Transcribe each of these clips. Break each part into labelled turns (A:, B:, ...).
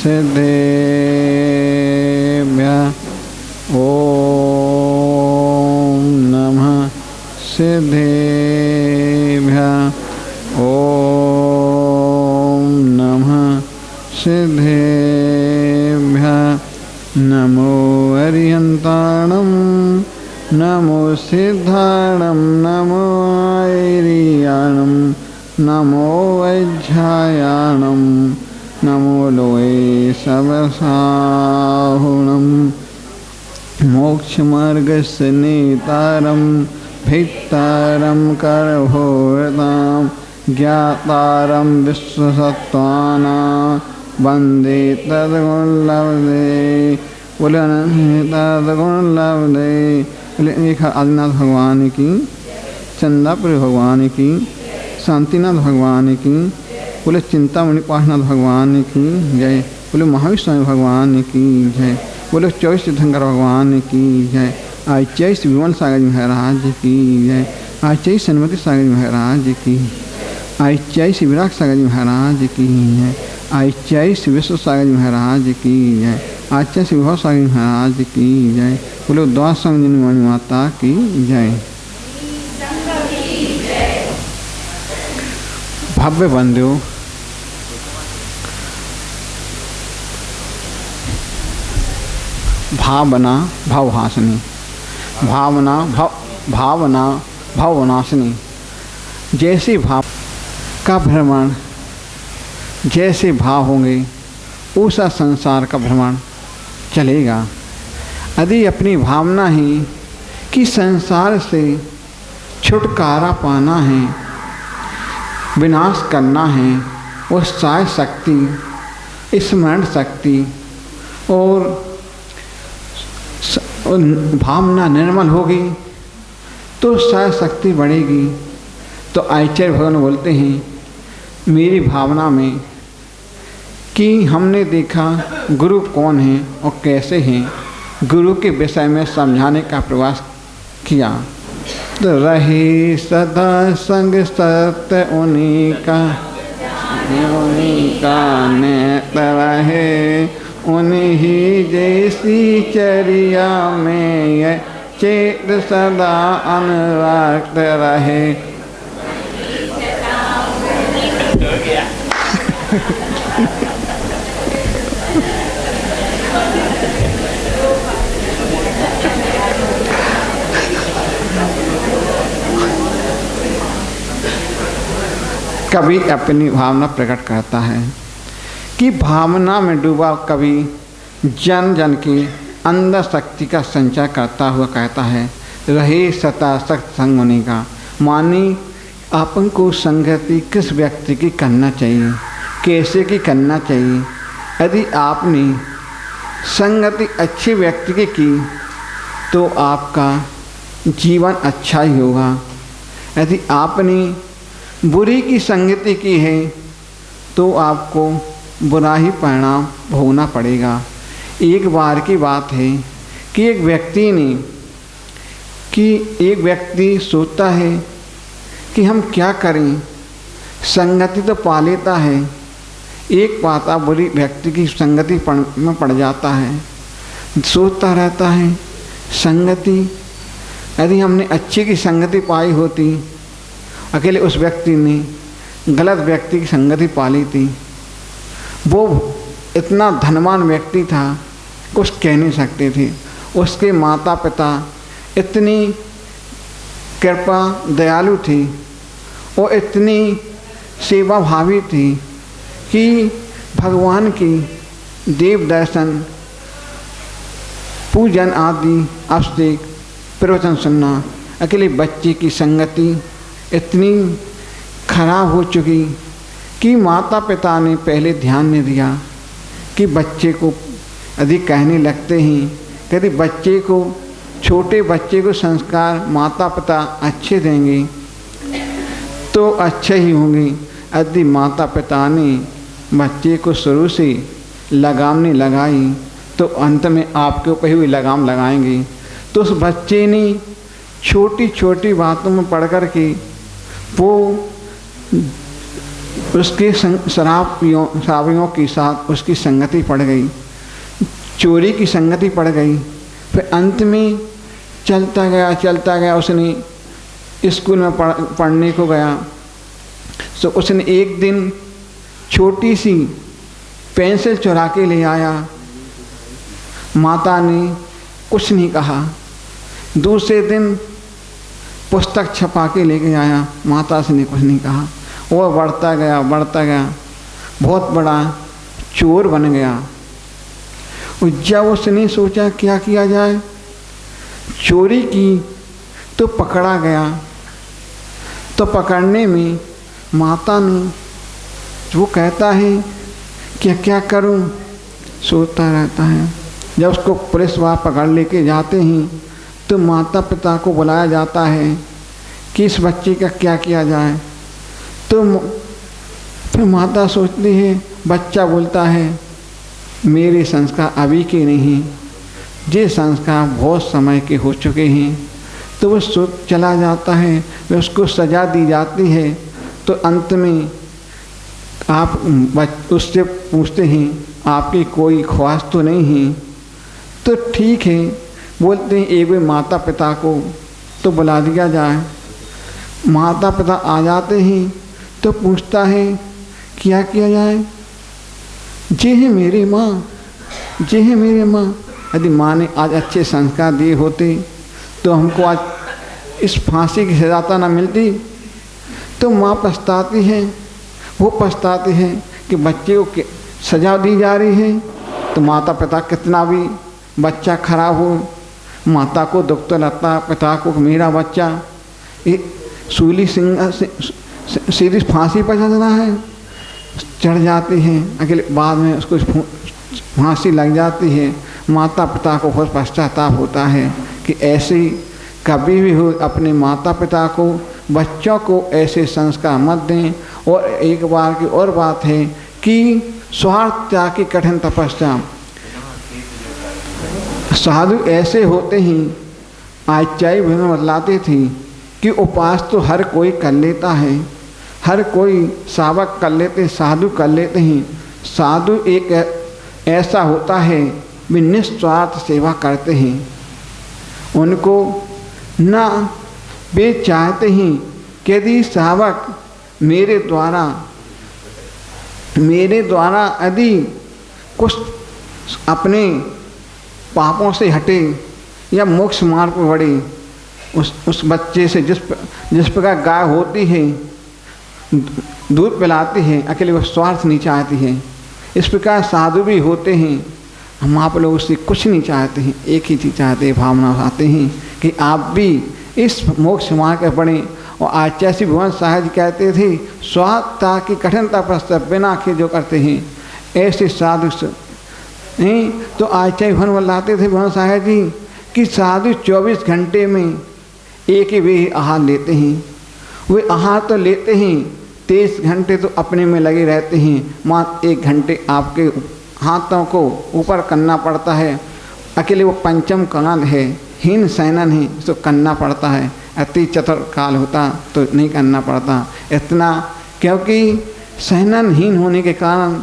A: सिद्धेभ्यः ॐ नमः सिद्धेभ्यः ॐ नमः सिद्धेभ्यः नमो अरिहन्ताणं नमो सिद्धाणं नमो ऐरियाणं नमो वैज्झायाणं नमो लोये सबसाहुणं मोक्षमार्गस्य नेतारं भित्तारं करभोरतां ज्ञातारं विश्वसत्त्वानां वन्दे तद्गुणलब्धे तद्गुणलब्धे। आदिनाथ भगवान की, चंदापुरी भगवान की, शांतिनाथ भगवान की, बोले चिंतामणि पाठनाथ भगवान की जय, बोले महावीर स्वामी भगवान की जय, बोले 24 तीर्थंकर भगवान की जय, आचार्य श्री विमल सागर जी महाराज की जय, आचार्य सन्मति सागर जी महाराज की, आचार्य श्री विराट सागर जी महाराज की जय, आचार्य श्री विश्व सागर जी महाराज की जय, आचार्य श्री विभव सागर जी महाराज की जय, बोले द्वास संगिनी मणि माता की जय। भव्य बंध्यो, भावना भवहासिनी, भावना भवनाशिनी। जैसे भाव का भ्रमण, जैसे भाव होंगे उसा संसार का भ्रमण चलेगा। यदि अपनी भावना ही कि संसार से छुटकारा पाना है, विनाश करना है, वो साय शक्ति, स्मरण शक्ति और भावना निर्मल होगी तो साय शक्ति बढ़ेगी। तो आचार्य भगवान बोलते हैं मेरी भावना में कि हमने देखा गुरु कौन है और कैसे हैं, गुरु के विषय में समझाने का प्रयास किया। तो रहे सदा संग सत्य उन्हीं का नेत रहे, उन्हीं जैसी चर्या में ये चेत सदा अनुरक्त रहे। कवि अपनी भावना प्रकट करता है कि भावना में डूबा कवि जन जन की अंदर शक्ति का संचार करता हुआ कहता है रहे सता सख्त संग होने का। मानी अपन को संगति किस व्यक्ति की करना चाहिए, कैसे की करना चाहिए। यदि आपने संगति अच्छे व्यक्ति की तो आपका जीवन अच्छा ही होगा। यदि आपने बुरी की संगति की है तो आपको बुरा ही परिणाम भोगना पड़ेगा। एक बार की बात है कि एक व्यक्ति सोचता है कि हम क्या करें, संगति तो पा लेता है, एक पाता बुरी व्यक्ति की संगति में पड़ जाता है, सोचता रहता है संगति, यदि हमने अच्छी की संगति पाई होती, अकेले उस व्यक्ति ने गलत व्यक्ति की संगति पा ली थी। वो इतना धनवान व्यक्ति था कुछ कह नहीं सकते थे। उसके माता पिता इतनी कृपा दयालु थी और इतनी सेवा भावी थी कि भगवान की देव दर्शन, पूजन आदि अभिषेक प्रवचन सुनना। अकेले बच्चे की संगति इतनी खराब हो चुकी कि माता पिता ने पहले ध्यान नहीं दिया कि बच्चे को यदि कहने लगते हैं, यदि बच्चे को, छोटे बच्चे को संस्कार माता पिता अच्छे देंगे तो अच्छे ही होंगे। यदि माता पिता ने बच्चे को शुरू से लगाम नहीं लगाई तो अंत में आपके ऊपर ही लगाम लगाएंगे। तो उस बच्चे ने छोटी छोटी बातों में पढ़ कर के वो उसके शराबियों के साथ उसकी संगति पड़ गई, चोरी की संगति पड़ गई। फिर अंत में चलता गया, उसने स्कूल में पढ़ने को गया। तो उसने एक दिन छोटी सी पेंसिल चुरा के ले आया। माता ने कुछ नहीं कहा। दूसरे दिन पुस्तक छपा के लेके आया, माता से ने कुछ नहीं कहा। वो बढ़ता गया, बहुत बड़ा चोर बन गया। और जब उसने सोचा क्या किया जाए, चोरी की तो पकड़ा गया। तो पकड़ने में माता ने, वो कहता है कि क्या करूं, सोचता रहता है। जब उसको पुलिस वाला पकड़ लेके जाते हैं तो माता पिता को बुलाया जाता है कि इस बच्चे का क्या किया जाए। तो फिर माता सोचती है, बच्चा बोलता है मेरे संस्कार अभी के नहीं, ये संस्कार बहुत समय के हो चुके हैं। तो वो चला जाता है, वे उसको सज़ा दी जाती है। तो अंत में आप उससे पूछते हैं आपकी कोई ख्वाहिश तो नहीं है? तो ठीक है, बोलते हैं एक बार माता पिता को तो बुला दिया जाए। माता पिता आ जाते हैं तो पूछता है क्या किया जाए। जे है मेरी माँ, जे है मेरी माँ। यदि माँ ने आज अच्छे संस्कार दिए होते तो हमको आज इस फांसी की सज़ा ना मिलती। तो माँ पछताती है, वो पछताती है कि बच्चे को सज़ा दी जा रही है। तो माता पिता कितना भी बच्चा खराब हो, माता को दुख तो लगता है, पिता को मेरा बच्चा सूली सीधी फांसी पर चढ़ना है, चढ़ जाती है। अगले बाद में उसको फांसी लग जाती है। माता पिता को बहुत पश्चाताप होता है कि ऐसे कभी भी हो अपने माता पिता को, बच्चों को ऐसे संस्कार मत दें। और एक बार की और बात है कि स्वार्थ त्याग की कठिन तपस्या। साधु ऐसे होते हैं, आचार्य भीम बतलाते थे कि उपास तो हर कोई कर लेता है, हर कोई सावक कर लेते, साधु कर लेते हैं। साधु एक ऐसा होता है वे निस्वार्थ सेवा करते हैं। उनको ना वे चाहते हैं कि यदि सावक मेरे द्वारा यदि कुछ अपने पापों से हटे या मोक्ष मार्ग पर बढ़े, उस बच्चे से जिस प्रकार गाय होती है, दूध पिलाती है, अकेले वो स्वार्थ नहीं चाहती है, इस प्रकार साधु भी होते हैं। हम आप लोग उससे कुछ नहीं चाहते हैं, एक ही चीज़ चाहते हैं, भावना आते हैं कि आप भी इस मोक्ष मार्ग पर बढ़ें। और आचार्य श्री भुवन साहब जी कहते थे, स्वात्ता की कठिनता पर बिना के जो करते हैं ऐसे साधु तो आचार्य भुवन बतलाते थे भुवन साहब जी कि साधु 24 घंटे में एक ही वे आहार लेते हैं। वे आहार तो लेते हैं, 23 घंटे तो अपने में लगे रहते हैं। मात्र 1 घंटे आपके हाथों को ऊपर करना पड़ता है। अकेले वो पंचम काल है, हीन सैनन है, तो करना पड़ता है। अति चतुर काल होता तो नहीं करना पड़ता इतना, क्योंकि सैननहीन होने के कारण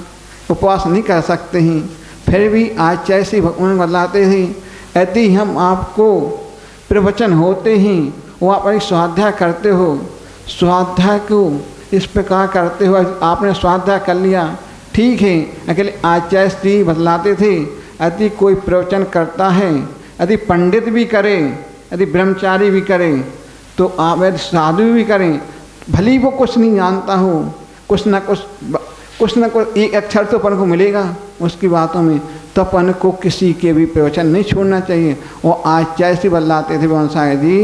A: उपवास नहीं कर सकते हैं। फिर भी आचार्य श्री भगवान बतलाते थे, यदि हम आपको प्रवचन होते हैं वो आप एक स्वाध्याय करते हो, स्वाध्याय को इस प्रकार करते हो, आपने स्वाध्याय कर लिया ठीक है। अकेले आचार्य श्री बतलाते थे, यदि कोई प्रवचन करता है, यदि पंडित भी करे, यदि ब्रह्मचारी भी करे, तो आप यदि साधु भी करें, भली वो कुछ नहीं जानता हो, कुछ न कुछ एक अक्षर तो अपन को मिलेगा उसकी बातों में, तो अपन को किसी के भी प्रवचन नहीं छोड़ना चाहिए। और आचार्य से बतलाते थे भगवान साहब जी,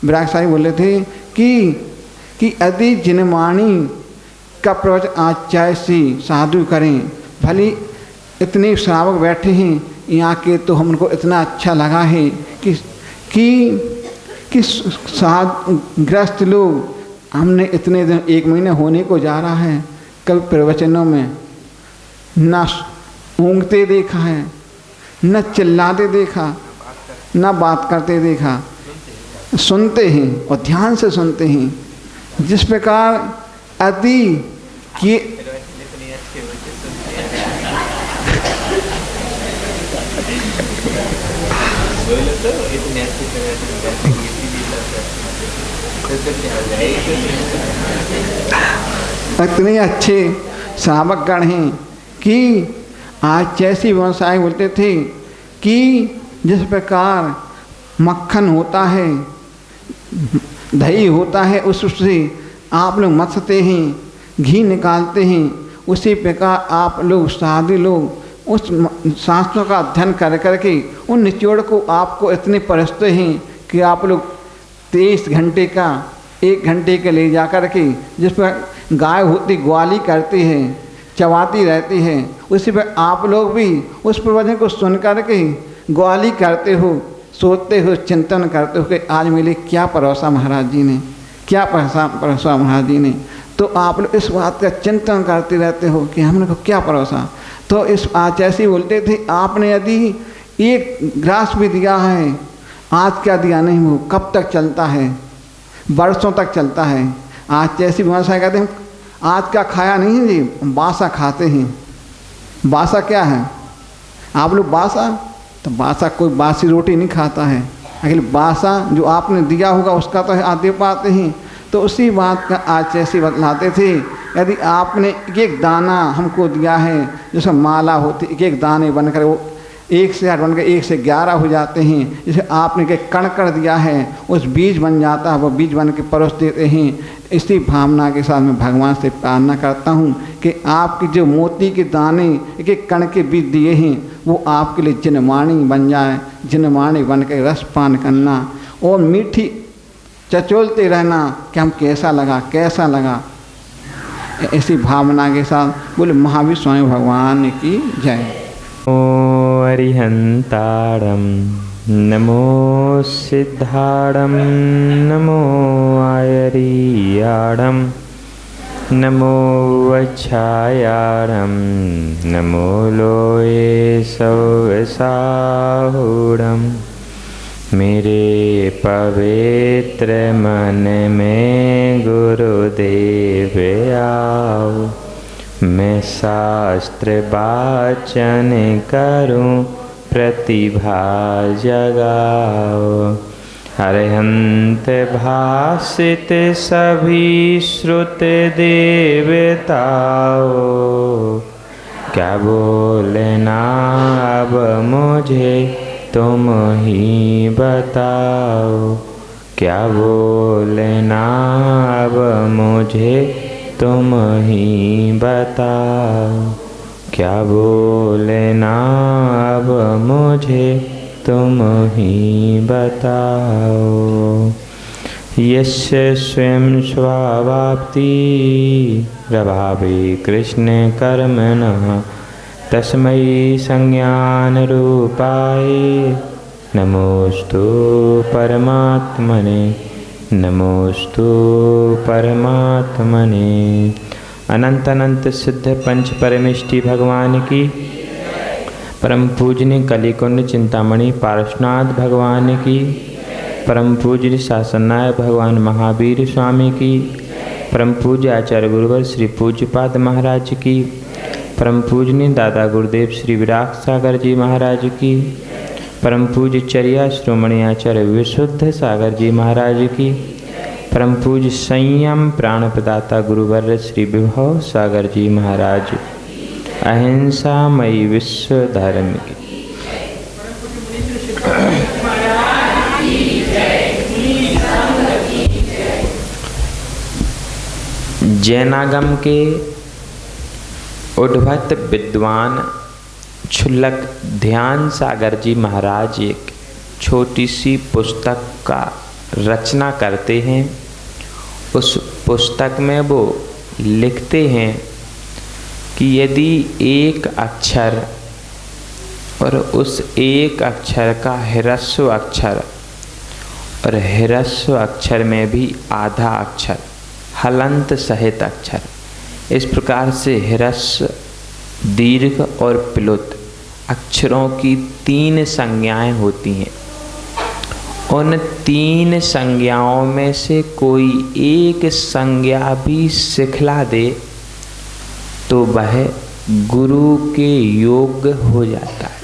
A: विराग साहब बोले थे कि यदि जिनवाणी का प्रवचन आचार्य से साधु करें, भली इतने श्रावक बैठे हैं यहाँ के, तो हमको इतना अच्छा लगा है कि ग्रस्त लोग, हमने इतने दिन 1 महीने होने को जा रहा है, कभी प्रवचनों में न ऊँगते देखा है, न चिल्लाते देखा, न बात करते देखा, सुनते हैं और ध्यान से सुनते हैं। जिस प्रकार यदि कि इतने अच्छे श्रावकगण हैं कि आज जैसी व्यवसाय बोलते थे कि जिस प्रकार मक्खन होता है, दही होता है, उससे आप लोग मथते हैं, घी निकालते हैं, उसी प्रकार आप लोग साधु लोग उस शास्त्रों का अध्ययन कर करके उन निचोड़ को आपको इतने परसते हैं कि आप लोग 23 घंटे का 1 घंटे के ले जा कर के जिस पर गाय होती ग्वाली करती है, चबाती रहती है, उसी पर आप लोग भी उस प्रवचन को सुन कर के ग्वाली करते हो, सोचते हो, चिंतन करते हो कि आज मिले क्या परोसा महाराज जी ने, क्या परोसा महाराज जी ने। तो आप लोग इस बात का चिंतन करते रहते हो कि हमने को क्या परोसा। तो इस आज ऐसे बोलते थे, आपने यदि एक ग्रास भी दिया है, आज क्या दिया नहीं, वो कब तक चलता है, बरसों तक चलता है। आज जैसी व्यवसाय कहते हैं, आज का खाया नहीं है जी, बासा खाते हैं। बासा क्या है, आप लोग बासा, तो बासा कोई बासी रोटी नहीं खाता है, अगले बासा जो आपने दिया होगा उसका तो आते पाते हैं। तो उसी बात का आज जैसे बतलाते थे, यदि आपने एक दाना हमको दिया है, जैसे माला होती, एक दाने बनकर वो 1 से 8 बनकर 1 से 11 हो जाते हैं। जैसे आपने एक कण दिया है, उस बीज बन जाता है, वो बीज बन के परोस देते हैं। इसी भावना के साथ मैं भगवान से प्रार्थना करता हूँ कि आपके जो मोती के दाने एक एक कण के बीज दिए हैं, वो आपके लिए जिनवाणी बन जाए, जिनवाणी बन के रस पान करना और मीठी चचोलते रहना कि हम कैसा लगा, कैसा लगा। ऐसी भावना के साथ बोले महावीर स्वामी भगवान की जय।
B: नमो अरिहंतारम, नमो सिद्धारम, नमो आयरियारम, नमो वच्छायारम, नमो लोये सौसाहुरम। मेरे पवित्र मन में गुरुदेव आओ, मैं शास्त्र वाचन करूं, प्रतिभा जगाओ। अरहंत भासित सभी श्रुत देवताओ, क्या बोलना अब मुझे तुम ही बताओ, क्या बोलना अब मुझे तुम ही बताओ, क्या बोलना अब मुझे तुम ही बताओ। यस्य स्वयं स्वावाप्ति प्रभावे कृष्ण कर्मणः, तस्मै संज्ञान रूपाय नमोस्तु परमात्मने, नमोस्तु परमात्मने। अनंत अनंत सिद्ध पंच परमेष्टि भगवान की, परम पूजनीय कलिकुंड चिंतामणि पार्श्वनाथ भगवान की, परम पूज्य शासननायक भगवान महावीर स्वामी की, परम पूज्य आचार्य गुरुवर श्री पूज्यपाद महाराज की, परम पूजनीय दादा गुरुदेव श्री विराग सागर जी महाराज की, परम पूज्य चर्या श्रोमणी आचार्य विशुद्ध सागर जी महाराज की, परम पूज्य संयम प्राण प्रदाता गुरुवर श्री विभव सागर जी महाराज, अहिंसा मई विश्व धर्म की। जैनागम के उद्भत विद्वान क्षुल्लक ध्यान सागर जी महाराज एक छोटी सी पुस्तक का रचना करते हैं। उस पुस्तक में वो लिखते हैं कि यदि एक अक्षर और उस एक अक्षर का ह्रस्व अक्षर और ह्रस्व अक्षर में भी आधा अक्षर हलंत सहित अक्षर, इस प्रकार से ह्रस्व दीर्घ और प्लुत अक्षरों की 3 संज्ञाएं होती हैं। उन 3 संज्ञाओं में से कोई एक संज्ञा भी सिखला दे तो वह गुरु के योग्य हो जाता है।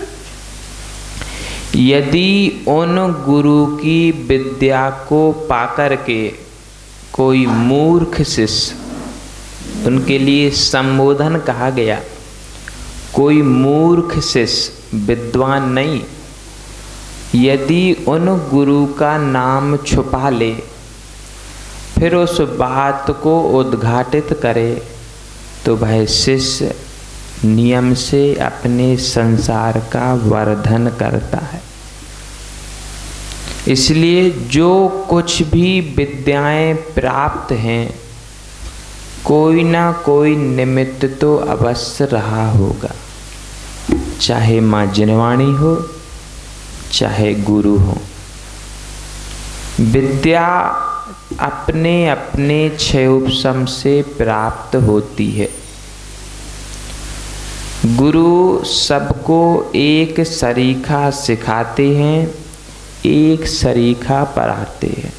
B: यदि उन गुरु की विद्या को पाकर के कोई मूर्ख शिष्य, उनके लिए संबोधन कहा गया, कोई मूर्ख शिष्य विद्वान नहीं, यदि उन गुरु का नाम छुपा ले, फिर उस बात को उद्घाटित करे, तो वह शिष्य नियम से अपने संसार का वर्धन करता है। इसलिए जो कुछ भी विद्याएं प्राप्त हैं, कोई ना कोई निमित्त तो अवश्य रहा होगा, चाहे माँ जिनवाणी हो, चाहे गुरु हो। विद्या अपने अपने क्षयोपशम से प्राप्त होती है। गुरु सबको एक सरीखा सिखाते हैं, एक सरीखा पढ़ाते हैं,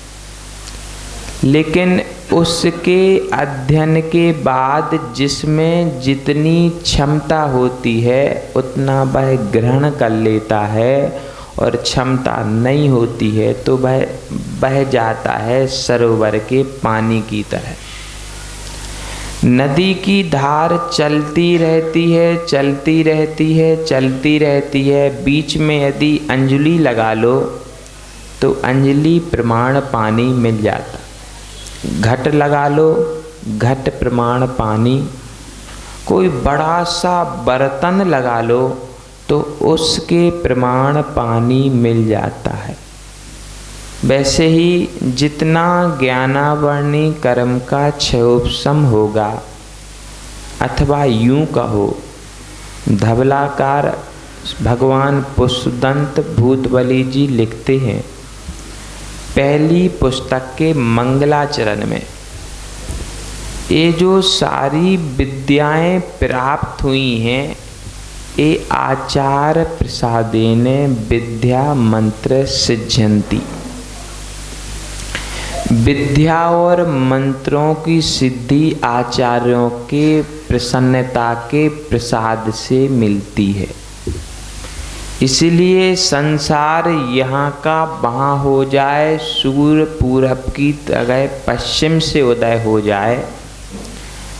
B: लेकिन उसके अध्ययन के बाद जिसमें जितनी क्षमता होती है उतना वह ग्रहण कर लेता है, और क्षमता नहीं होती है तो वह बह जाता है सरोवर के पानी की तरह। नदी की धार चलती रहती है, चलती रहती है, चलती रहती है, बीच में यदि अंजलि लगा लो तो अंजलि प्रमाण पानी मिल जाता। घट लगा लो, घट प्रमाण पानी। कोई बड़ा सा बर्तन लगा लो तो उसके प्रमाण पानी मिल जाता है। वैसे ही जितना ज्ञानावर्णी कर्म का क्षयोपशम होगा, अथवा यूं कहो, धवलाकार भगवान पुष्पदंत भूतबली जी लिखते हैं पहली पुस्तक के मंगलाचरण में, ये जो सारी विद्याएं प्राप्त हुई हैं, ये आचार प्रसादेन विद्या मंत्र सिद्ध्यन्ति। विद्या और मंत्रों की सिद्धि आचार्यों के प्रसन्नता के प्रसाद से मिलती है। इसलिए संसार यहाँ का वहाँ हो जाए, सूर्य पूरब की तरह पश्चिम से उदय हो जाए,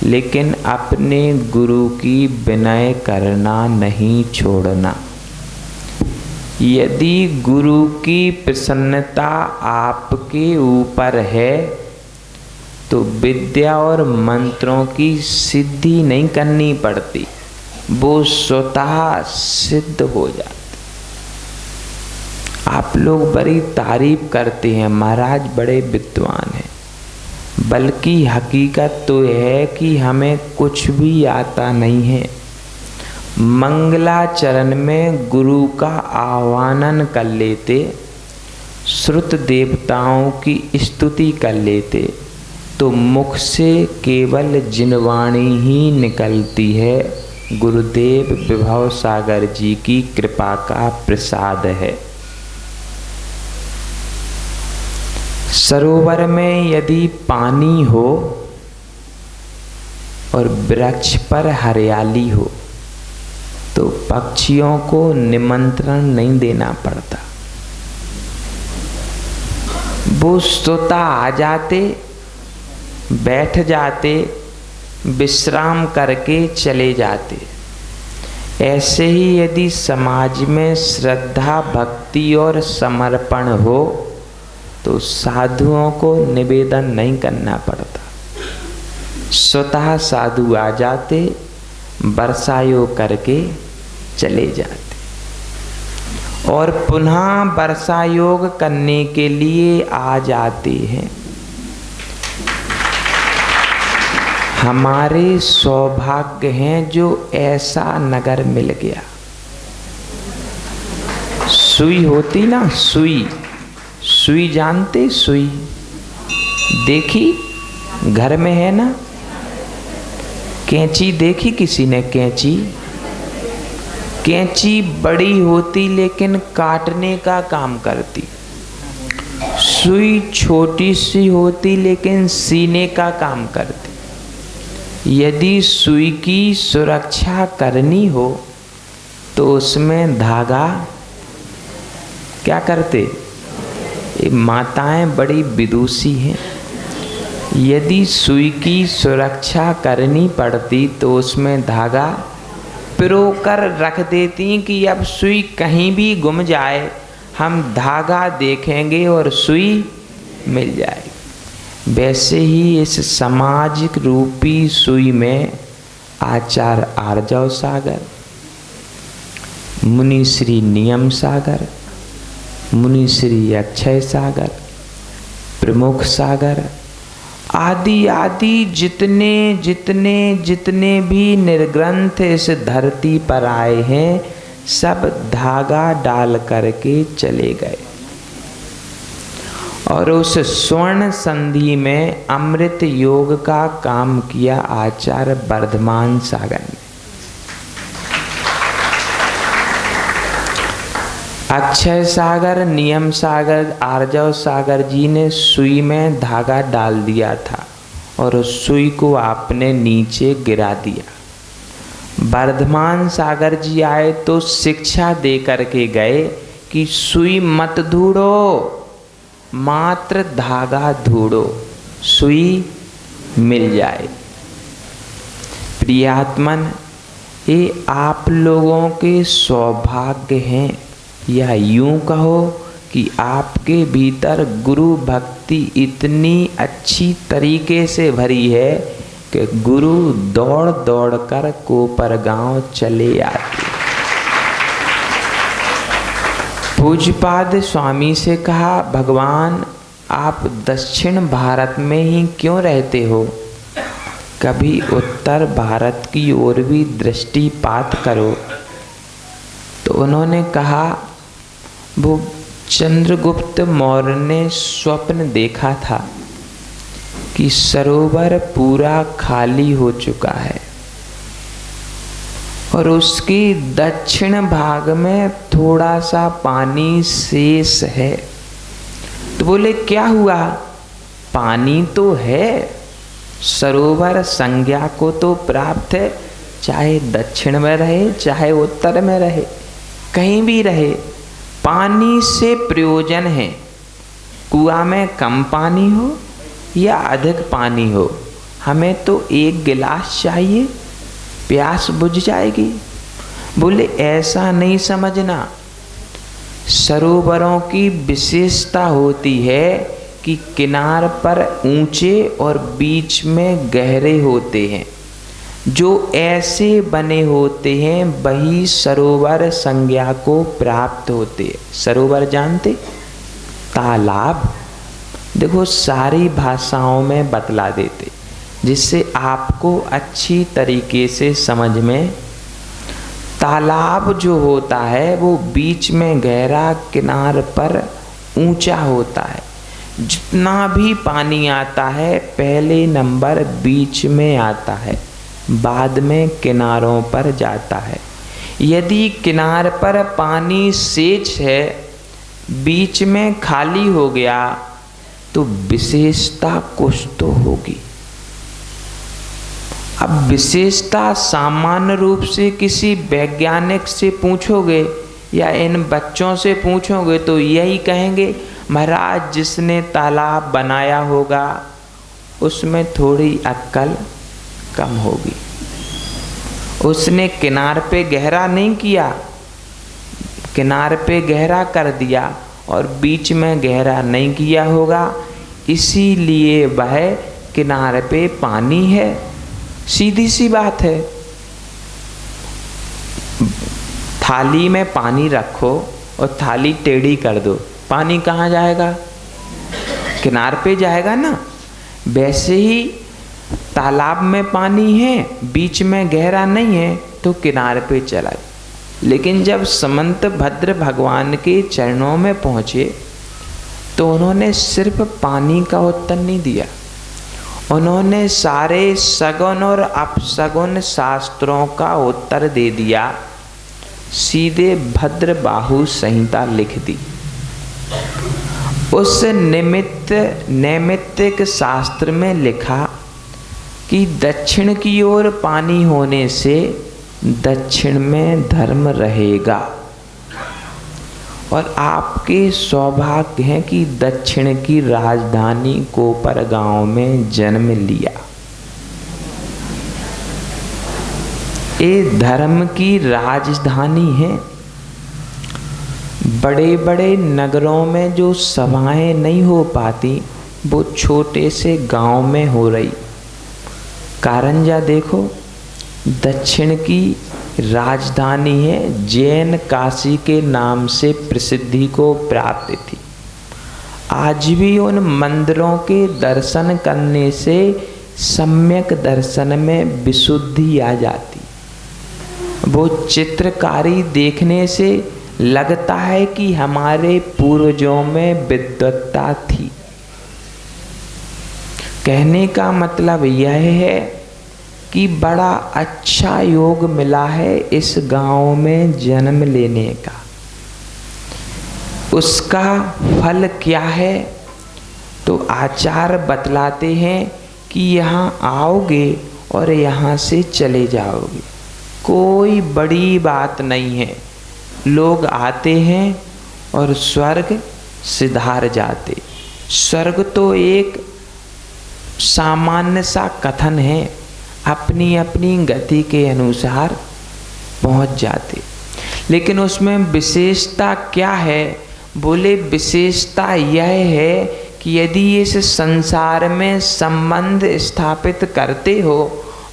B: लेकिन अपने गुरु की विनय करना नहीं छोड़ना। यदि गुरु की प्रसन्नता आपके ऊपर है तो विद्या और मंत्रों की सिद्धि नहीं करनी पड़ती, वो स्वतः सिद्ध हो जाती। आप लोग बड़ी तारीफ करते हैं, महाराज बड़े विद्वान हैं, बल्कि हकीकत तो है कि हमें कुछ भी आता नहीं है। मंगलाचरण में गुरु का आह्वान कर लेते, श्रुत देवताओं की स्तुति कर लेते, तो मुख से केवल जिनवाणी ही निकलती है। गुरुदेव विभव सागर जी की कृपा का प्रसाद है। सरोवर में यदि पानी हो और वृक्ष पर हरियाली हो तो पक्षियों को निमंत्रण नहीं देना पड़ता, वो स्वतः आ जाते, बैठ जाते, विश्राम करके चले जाते। ऐसे ही यदि समाज में श्रद्धा, भक्ति और समर्पण हो तो साधुओं को निवेदन नहीं करना पड़ता, स्वतः साधु आ जाते, वर्षायोग करके चले जाते और पुनः वर्षायोग करने के लिए आ जाते हैं। हमारे सौभाग्य हैं जो ऐसा नगर मिल गया। सुई होती ना, सुई, सुई जानते, सुई देखी घर में है ना। कैंची देखी किसी ने? कैंची, कैंची बड़ी होती लेकिन काटने का काम करती। सुई छोटी सी होती लेकिन सीने का काम करती। यदि सुई की सुरक्षा करनी हो तो उसमें धागा क्या करते? ये माताएं बड़ी विदुषी हैं। यदि सुई की सुरक्षा करनी पड़ती तो उसमें धागा पिरोकर रख देती कि अब सुई कहीं भी गुम जाए, हम धागा देखेंगे और सुई मिल जाएगी। वैसे ही इस सामाजिक रूपी सुई में आचार्य आर्जव सागर, मुनि श्री नियम सागर, मुनि श्री अक्षय सागर, प्रमुख सागर आदि आदि जितने जितने जितने भी निर्ग्रंथ इस धरती पर आए हैं, सब धागा डाल करके चले गए। और उस स्वर्ण संधि में अमृत योग का काम किया आचार्य वर्धमान सागर ने। अक्षय सागर, नियम सागर, आर्जव सागर जी ने सुई में धागा डाल दिया था और उस सुई को आपने नीचे गिरा दिया। वर्धमान सागर जी आए तो शिक्षा दे करके गए कि सुई मत ढूंढो, मात्र धागा ढूंढो, सुई मिल जाए। प्रियात्मन, ये आप लोगों के सौभाग्य हैं, या यूं कहो कि आपके भीतर गुरु भक्ति इतनी अच्छी तरीके से भरी है कि गुरु दौड़ दौड़ कर कोपर गांव चले आते। पूज्यपाद स्वामी से कहा, भगवान आप दक्षिण भारत में ही क्यों रहते हो, कभी उत्तर भारत की ओर भी दृष्टिपात करो। तो उन्होंने कहा, वो चंद्रगुप्त मौर्य ने स्वप्न देखा था कि सरोवर पूरा खाली हो चुका है और उसके दक्षिण भाग में थोड़ा सा पानी शेष है। तो बोले क्या हुआ, पानी तो है, सरोवर संज्ञा को तो प्राप्त है, चाहे दक्षिण में रहे चाहे उत्तर में रहे, कहीं भी रहे, पानी से प्रयोजन है। कुआं में कम पानी हो या अधिक पानी हो, हमें तो एक गिलास चाहिए, प्यास बुझ जाएगी। बोले ऐसा नहीं समझना, सरोवरों की विशेषता होती है कि किनार पर ऊंचे और बीच में गहरे होते हैं। जो ऐसे बने होते हैं वही सरोवर संज्ञा को प्राप्त होते हैं। सरोवर जानते, तालाब, देखो सारी भाषाओं में बतला देते जिससे आपको अच्छी तरीके से समझ में। तालाब जो होता है वो बीच में गहरा, किनार पर ऊंचा होता है। जितना भी पानी आता है पहले नंबर बीच में आता है, बाद में किनारों पर जाता है। यदि किनार पर पानी सेच है, बीच में खाली हो गया, तो विशेषता कुछ तो होगी। अब विशेषता सामान्य रूप से किसी वैज्ञानिक से पूछोगे या इन बच्चों से पूछोगे तो यही कहेंगे, महाराज जिसने तालाब बनाया होगा उसमें थोड़ी अक्ल कम होगी, उसने किनार पे गहरा नहीं किया, किनार पे गहरा कर दिया और बीच में गहरा नहीं किया होगा, इसीलिए वह किनारे पे पानी है। सीधी सी बात है। थाली में पानी रखो और थाली टेढ़ी कर दो, पानी कहाँ जाएगा, किनार पे जाएगा ना। वैसे ही तालाब में पानी है, बीच में गहरा नहीं है, तो किनारे पे चला। लेकिन जब समंत भद्र भगवान के चरणों में पहुँचे तो उन्होंने सिर्फ पानी का उत्तर नहीं दिया, उन्होंने सारे सगुन और अपसगुन शास्त्रों का उत्तर दे दिया। सीधे भद्र बाहु संहिता लिख दी। उस नैमित्तिक शास्त्र में लिखा, कि दक्षिण की ओर पानी होने से दक्षिण में धर्म रहेगा, और आपके सौभाग्य है कि दक्षिण की राजधानी कोपरगांव में जन्म लिया। ये धर्म की राजधानी है। बड़े बड़े नगरों में जो सभाएं नहीं हो पाती वो छोटे से गांव में हो रही। कारंजा देखो, दक्षिण की राजधानी है, जैन काशी के नाम से प्रसिद्धि को प्राप्त थी। आज भी उन मंदिरों के दर्शन करने से सम्यक दर्शन में विशुद्धि आ जाती। वो चित्रकारी देखने से लगता है कि हमारे पूर्वजों में विद्वत्ता थी। कहने का मतलब यह है कि बड़ा अच्छा योग मिला है इस गांव में जन्म लेने का। उसका फल क्या है? तो आचार्य बतलाते हैं कि यहाँ आओगे और यहाँ से चले जाओगे, कोई बड़ी बात नहीं है। लोग आते हैं और स्वर्ग सिधार जाते। स्वर्ग तो एक सामान्य सा कथन है, अपनी अपनी गति के अनुसार पहुंच जाते। लेकिन उसमें विशेषता क्या है? बोले विशेषता यह है कि यदि इस संसार में संबंध स्थापित करते हो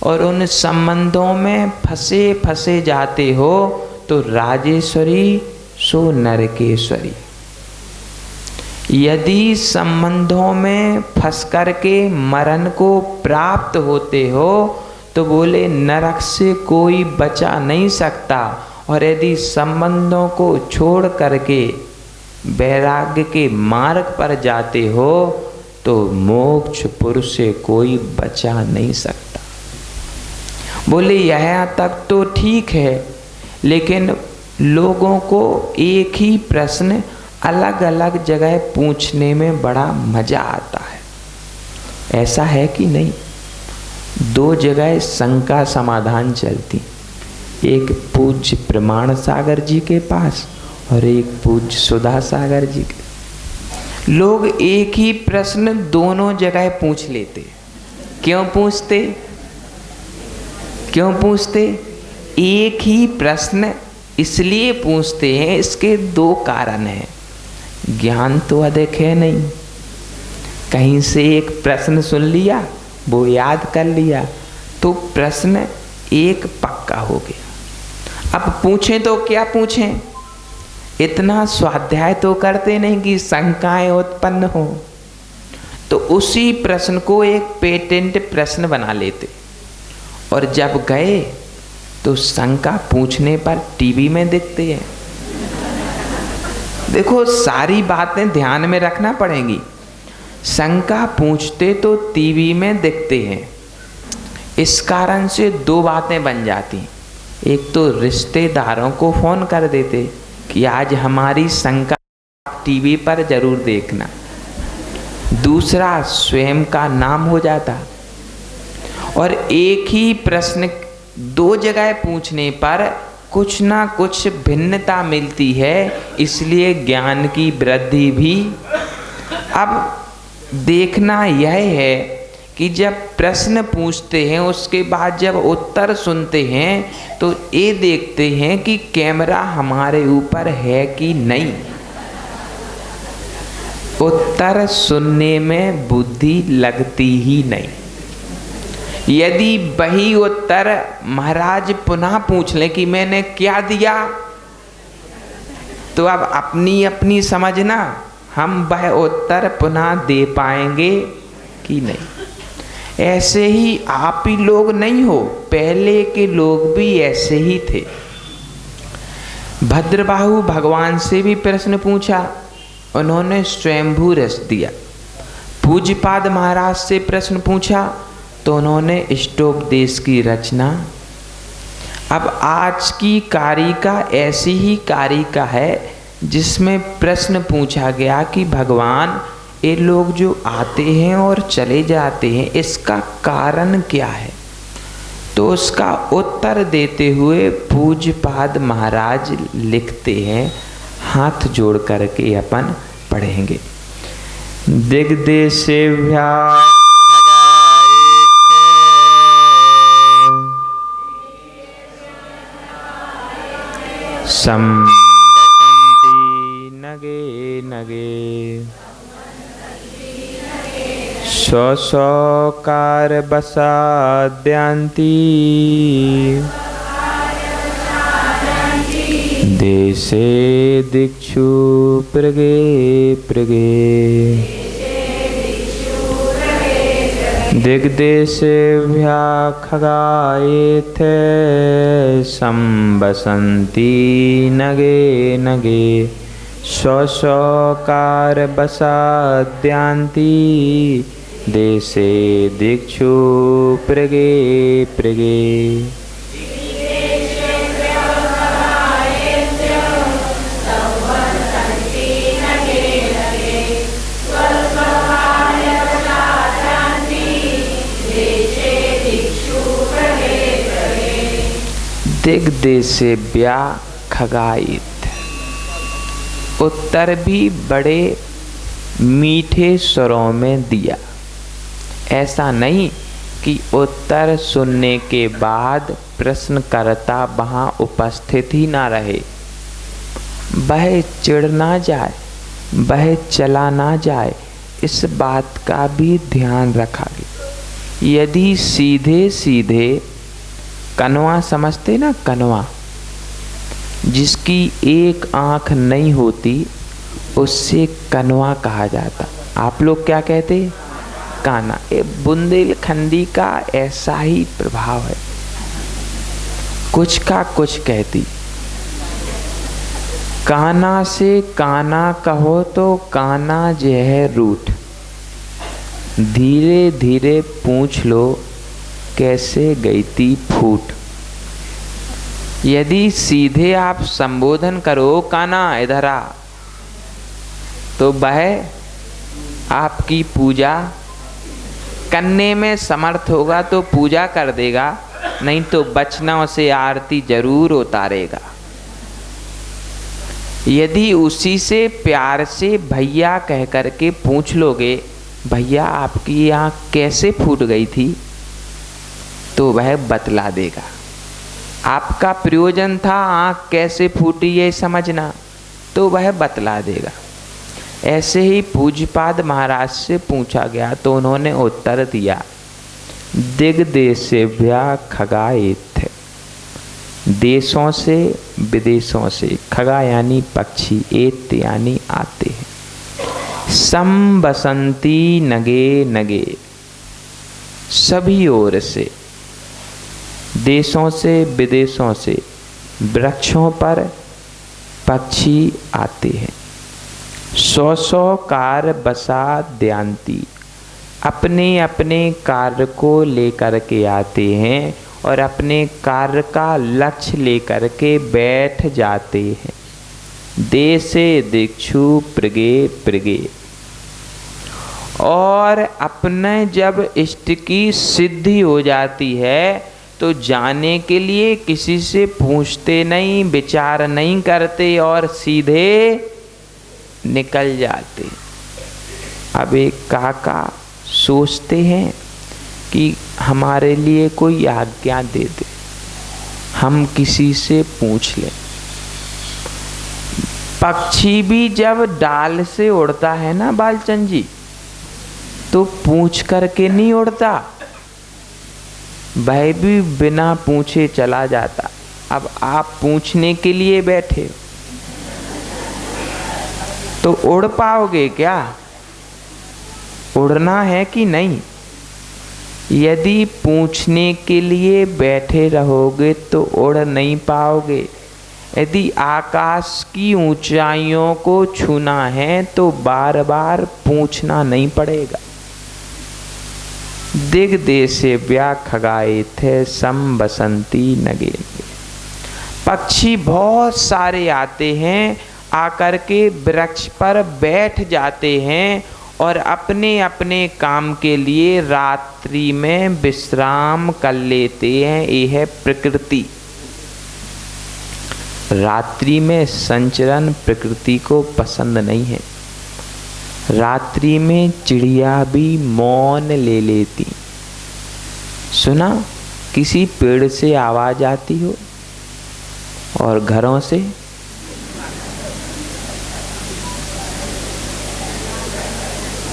B: और उन संबंधों में फंसे फंसे जाते हो तो राजेश्वरी सो नरकेश्वरी। यदि संबंधों में फंस करके मरण को प्राप्त होते हो तो बोले नरक से कोई बचा नहीं सकता, और यदि संबंधों को छोड़ करके वैराग्य के मार्ग पर जाते हो तो मोक्ष पुरुष से कोई बचा नहीं सकता। बोले यहाँ तक तो ठीक है, लेकिन लोगों को एक ही प्रश्न अलग अलग जगह पूछने में बड़ा मजा आता है। ऐसा है कि नहीं? दो जगह शंका समाधान चलती, एक पूज्य प्रमाण सागर जी के पास और एक पूज्य सुधा सागर जी के। लोग एक ही प्रश्न दोनों जगह पूछ लेते। क्यों पूछते? क्यों पूछते? एक ही प्रश्न इसलिए पूछते हैं, इसके दो कारण हैं। ज्ञान तो अधिक है नहीं, कहीं से एक प्रश्न सुन लिया, वो याद कर लिया, तो प्रश्न एक पक्का हो गया। अब पूछें तो क्या पूछें? इतना स्वाध्याय तो करते नहीं कि शंकाएं उत्पन्न हो। तो उसी प्रश्न को एक पेटेंट प्रश्न बना लेते, और जब गए तो शंका पूछने पर टीवी में दिखते हैं। देखो, सारी बातें ध्यान में रखना पड़ेंगी। शंका पूछते तो टीवी में दिखते हैं। इस कारण से दो बातें बन जाती। एक तो रिश्तेदारों को फोन कर देते कि आज हमारी शंका टीवी पर जरूर देखना। दूसरा, स्वयं का नाम हो जाता। और एक ही प्रश्न दो जगह पूछने पर कुछ ना कुछ भिन्नता मिलती है, इसलिए ज्ञान की वृद्धि भी। अब देखना यह है कि जब प्रश्न पूछते हैं उसके बाद जब उत्तर सुनते हैं तो ये देखते हैं कि कैमरा हमारे ऊपर है कि नहीं। उत्तर सुनने में बुद्धि लगती ही नहीं। यदि वही उत्तर महाराज पुनः पूछ ले कि मैंने क्या दिया, तो अब अपनी अपनी समझना हम वह उत्तर पुनः दे पाएंगे कि नहीं। ऐसे ही आप ही लोग नहीं हो, पहले के लोग भी ऐसे ही थे। भद्रबाहु भगवान से भी प्रश्न पूछा, उन्होंने स्वयंभू रस दिया। पूज्यपाद महाराज से प्रश्न पूछा तो उन्होंने इष्टोपदेश की रचना। अब आज की कारिका ऐसी ही कारिका है जिसमें प्रश्न पूछा गया कि भगवान ये लोग जो आते हैं और चले जाते हैं, इसका कारण क्या है? तो उसका उत्तर देते हुए पूज्यपाद महाराज लिखते हैं, हाथ जोड़ करके अपन पढ़ेंगे। दिग्देशेभ्या संबसन्ति नगे नगे स्वस्वकार बसाद्यांति देशे दिक्षु पृगे पृगे दिग्देशेभ्यः खगायेथे संबसन्ति नगे नगे स्वस्वकार बसाद्यांति देशे दिक्षु पृगे पृगे। दिग्देशेभ्या खगायित, उत्तर भी बड़े मीठे स्वरों में दिया। ऐसा नहीं कि उत्तर सुनने के बाद प्रश्नकर्ता वहाँ उपस्थित ही ना रहे, वह चिढ़ ना जाए, वह चला ना जाए, इस बात का भी ध्यान रखा गया। यदि सीधे सीधे कनवा समझते ना, कनवा जिसकी एक आंख नहीं होती उससे कनवा कहा जाता। आप लोग क्या कहते? काना। ये बुंदेलखंडी का ऐसा ही प्रभाव है, कुछ का कुछ कहती। काना से काना कहो तो काना जहर रूठ, धीरे धीरे पूछ लो कैसे गई थी फूट। यदि सीधे आप संबोधन करो काना इधर आ, तो वह आपकी पूजा करने में समर्थ होगा तो पूजा कर देगा, नहीं तो वचनों से आरती जरूर उतारेगा। यदि उसी से प्यार से भैया कह करके पूछ लोगे, भैया आपकी आँख कैसे फूट गई थी, तो वह बतला देगा। आपका प्रयोजन था आँख कैसे फूटी ये समझना, तो वह बतला देगा। ऐसे ही पूज्यपाद महाराज से पूछा गया तो उन्होंने उत्तर दिया, दिग्देशेभ्यः खगायेथ, देशों से विदेशों से, खगा यानी पक्षी, एत यानी आते हैं, संबसन्ति नगे नगे, सभी ओर से, देशों से विदेशों से वृक्षों पर पक्षी आते हैं। सौ सौ कार बसाद्यांति, अपने अपने कार्य को लेकर के आते हैं और अपने कार्य का लक्ष्य लेकर के बैठ जाते हैं। देशे दिक्षु पृगे पृगे, और अपने जब इष्ट की सिद्धि हो जाती है तो जाने के लिए किसी से पूछते नहीं, विचार नहीं करते और सीधे निकल जाते। अब एक काका सोचते हैं कि हमारे लिए कोई आज्ञा दे दे, हम किसी से पूछ लें। पक्षी भी जब डाल से उड़ता है ना बालचंद जी, तो पूछ करके नहीं उड़ता, वह भी बिना पूछे चला जाता। अब आप पूछने के लिए बैठे तो उड़ पाओगे क्या? उड़ना है कि नहीं? यदि पूछने के लिए बैठे रहोगे तो उड़ नहीं पाओगे। यदि आकाश की ऊंचाइयों को छूना है तो बार बार पूछना नहीं पड़ेगा। दिग्देशेभ्यः खगायेथ संबसन्ति नगे, पक्षी बहुत सारे आते हैं, आकर के वृक्ष पर बैठ जाते हैं और अपने अपने काम के लिए रात्रि में विश्राम कर लेते हैं। ये है प्रकृति। रात्रि में संचरण प्रकृति को पसंद नहीं है। रात्रि में चिड़िया भी मौन ले लेती। सुना किसी पेड़ से आवाज आती हो और घरों से?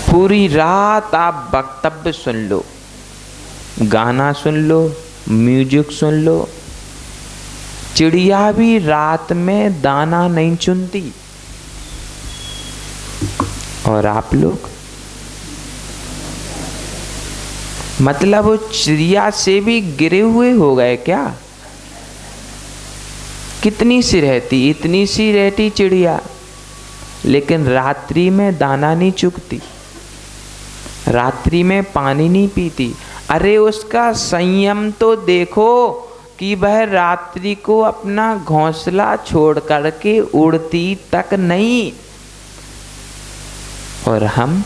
B: पूरी रात आप वक्तव्य सुन लो, गाना सुन लो, म्यूजिक सुन लो। चिड़िया भी रात में दाना नहीं चुनती। और आप लोग, मतलब वो चिड़िया से भी गिरे हुए हो गए क्या? कितनी सी रहती, इतनी सी रहती चिड़िया, लेकिन रात्रि में दाना नहीं चुगती, रात्रि में पानी नहीं पीती। अरे उसका संयम तो देखो कि वह रात्रि को अपना घोंसला छोड़ करके उड़ती तक नहीं। और हम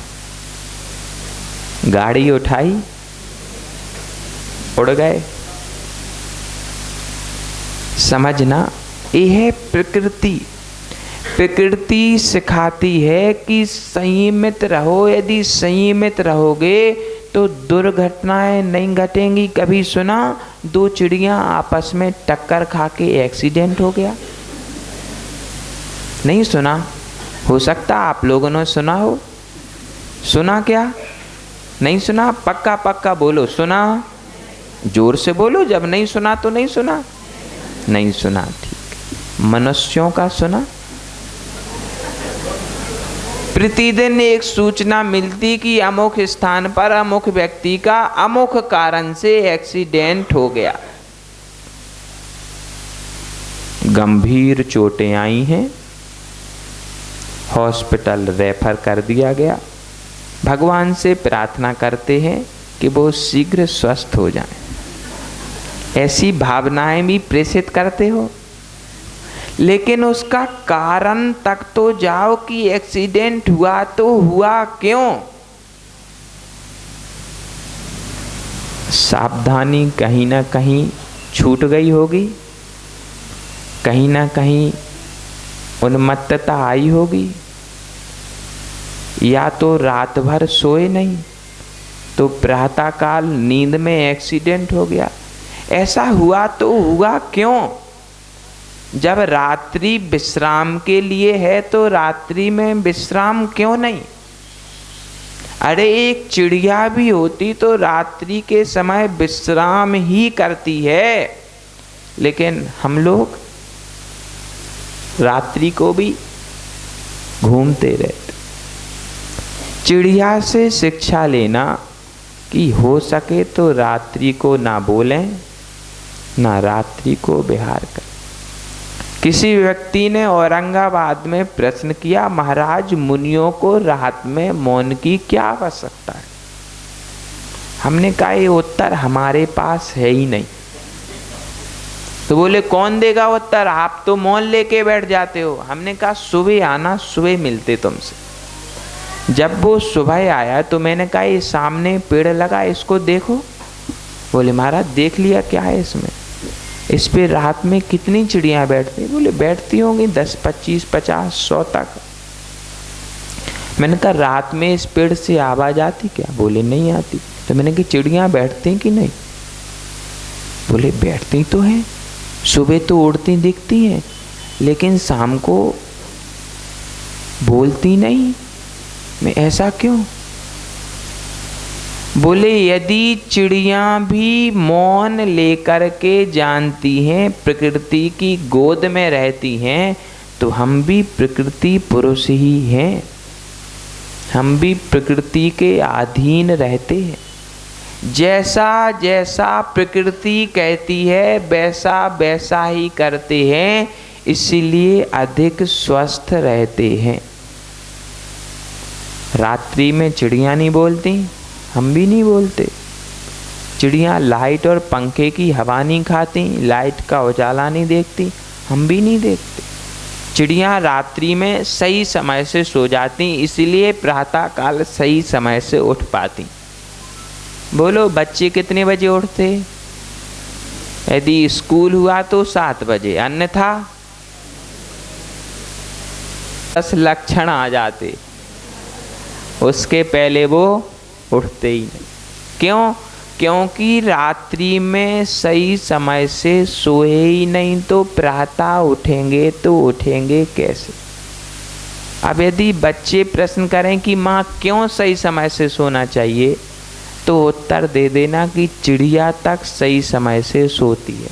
B: गाड़ी उठाई, उड़ गए। समझना, यह है प्रकृति। प्रकृति सिखाती है कि संयमित रहो। यदि संयमित रहोगे तो दुर्घटनाएं नहीं घटेंगी। कभी सुना दो चिड़ियां आपस में टक्कर खा के एक्सीडेंट हो गया? नहीं सुना? हो सकता आप लोगों ने सुना हो। सुना क्या? नहीं सुना? पक्का पक्का बोलो, सुना? जोर से बोलो। जब नहीं सुना तो नहीं सुना। नहीं सुना, ठीक। मनुष्यों का सुना? प्रतिदिन एक सूचना मिलती कि अमुक स्थान पर अमुक व्यक्ति का अमुक कारण से एक्सीडेंट हो गया, गंभीर चोटें आई हैं, हॉस्पिटल रेफर कर दिया गया। भगवान से प्रार्थना करते हैं कि वो शीघ्र स्वस्थ हो जाएं। ऐसी भावनाएं भी प्रेषित करते हो, लेकिन उसका कारण तक तो जाओ कि एक्सीडेंट हुआ तो हुआ क्यों। सावधानी कहीं ना कहीं छूट गई होगी, कहीं ना कहीं उन्मत्तता आई होगी, या तो रात भर सोए नहीं तो प्रातःकाल नींद में एक्सीडेंट हो गया। ऐसा हुआ तो हुआ क्यों? जब रात्रि विश्राम के लिए है तो रात्रि में विश्राम क्यों नहीं? अरे एक चिड़िया भी होती तो रात्रि के समय विश्राम ही करती है, लेकिन हम लोग रात्रि को भी घूमते रहते। चिड़िया से शिक्षा लेना कि हो सके तो रात्रि को ना बोलें, ना रात्रि को विहार करें। किसी व्यक्ति ने औरंगाबाद में प्रश्न किया, महाराज मुनियों को रात में मौन की क्या आवश्यकता है? हमने कहा ये उत्तर हमारे पास है ही नहीं। तो बोले कौन देगा उत्तर, आप तो मौन लेके बैठ जाते हो। हमने कहा सुबह आना, सुबह मिलते तुमसे। जब वो सुबह आया तो मैंने कहा ये सामने पेड़ लगा, इसको देखो। बोले महाराज देख लिया, क्या है इसमें? इस पे रात में कितनी चिड़ियां बैठती? बोले बैठती होंगी 10, 25, 50, 100 तक। मैंने कहा रात में इस पेड़ से आवाज आती क्या? बोले नहीं आती। तो मैंने कहा चिड़ियां बैठती कि नहीं? बोले बैठती तो हैं, सुबह तो उड़ती दिखती हैं, लेकिन शाम को बोलती नहीं। मैं ऐसा क्यों? बोले यदि चिड़ियां भी मौन लेकर के जानती हैं, प्रकृति की गोद में रहती हैं, तो हम भी प्रकृति पुरुष ही हैं। हम भी प्रकृति के अधीन रहते हैं। जैसा जैसा प्रकृति कहती है वैसा वैसा ही करते हैं, इसीलिए अधिक स्वस्थ रहते हैं। रात्रि में चिड़ियां नहीं बोलती, हम भी नहीं बोलते। चिड़ियां लाइट और पंखे की हवा नहीं खाती, लाइट का उजाला नहीं देखती, हम भी नहीं देखते। चिड़िया रात्रि में सही समय से सो जाती, इसलिए प्रातः काल सही समय से उठ पाती। बोलो बच्चे कितने बजे उठते? यदि स्कूल हुआ तो 7 बजे, अन्यथा 10 लक्षण आ जाते, उसके पहले वो उठते ही नहीं। क्यों? क्योंकि रात्रि में सही समय से सोए ही नहीं, तो प्रातः उठेंगे तो उठेंगे कैसे? अब यदि बच्चे प्रश्न करें कि माँ क्यों सही समय से सोना चाहिए, तो उत्तर दे देना कि चिड़िया तक सही समय से सोती है,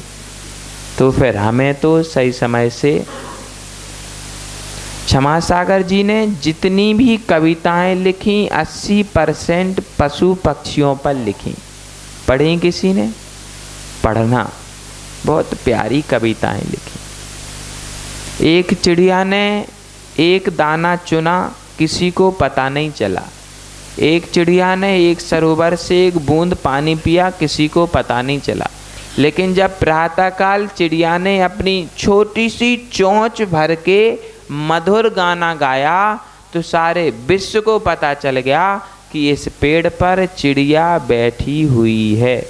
B: तो फिर हमें तो सही समय से। क्षमासागर जी ने जितनी भी कविताएं लिखी 80% पशु पक्षियों पर लिखी। पढ़ी किसी ने? पढ़ना। बहुत प्यारी कविताएं लिखी। एक चिड़िया ने एक दाना चुना, किसी को पता नहीं चला। एक चिड़िया ने एक सरोवर से एक बूंद पानी पिया, किसी को पता नहीं चला। लेकिन जब प्रातःकाल चिड़िया ने अपनी छोटी सी चोंच भर के मधुर गाना गाया, तो सारे विश्व को पता चल गया कि इस पेड़ पर चिड़िया बैठी हुई है।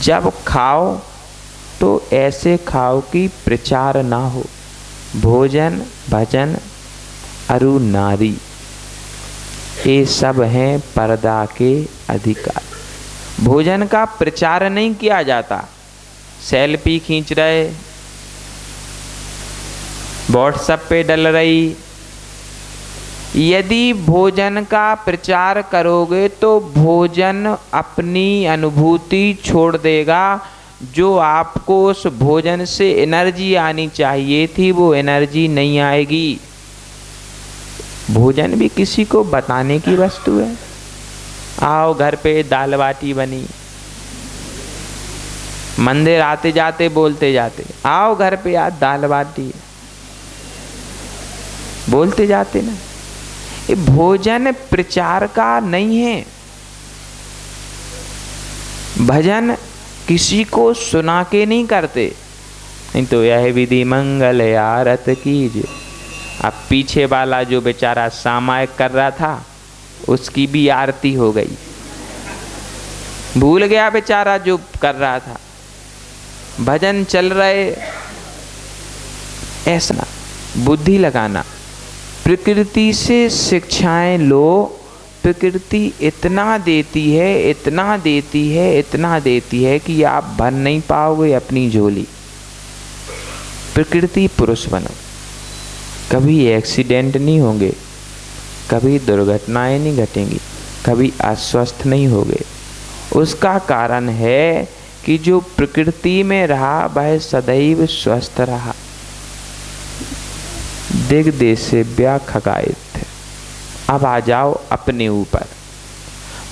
B: जब खाओ तो ऐसे खाओ कि प्रचार ना हो। भोजन भजन अरु नारी, ये सब हैं पर्दा के अधिकार। भोजन का प्रचार नहीं किया जाता। सेल्फी खींच रहे, व्हाट्सएप पे डल रही। यदि भोजन का प्रचार करोगे तो भोजन अपनी अनुभूति छोड़ देगा। जो आपको उस भोजन से एनर्जी आनी चाहिए थी, वो एनर्जी नहीं आएगी। भोजन भी किसी को बताने की वस्तु है। आओ घर पे दाल बाटी बनी, मंदिर आते जाते बोलते जाते, आओ घर पे आज दाल बाटी, बोलते जाते ना। ये भोजन प्रचार का नहीं है। भजन किसी को सुना के नहीं करते। नहीं तो यह विधि मंगल आरत कीजिए। अब पीछे वाला जो बेचारा सामायिक कर रहा था, उसकी भी आरती हो गई। भूल गया बेचारा जो कर रहा था। भजन चल रहे, ऐसा ना बुद्धि लगाना। प्रकृति से शिक्षाएं लो। प्रकृति इतना देती है, इतना देती है, इतना देती है कि आप भर नहीं पाओगे अपनी झोली। प्रकृति पुरुष बनो। कभी एक्सीडेंट नहीं होंगे, कभी दुर्घटनाएं नहीं घटेंगी, कभी अस्वस्थ नहीं होगे। उसका कारण है कि जो प्रकृति में रहा वह सदैव स्वस्थ रहा। दिग्देशेभ्यः खगायेत्। अब आ जाओ अपने ऊपर।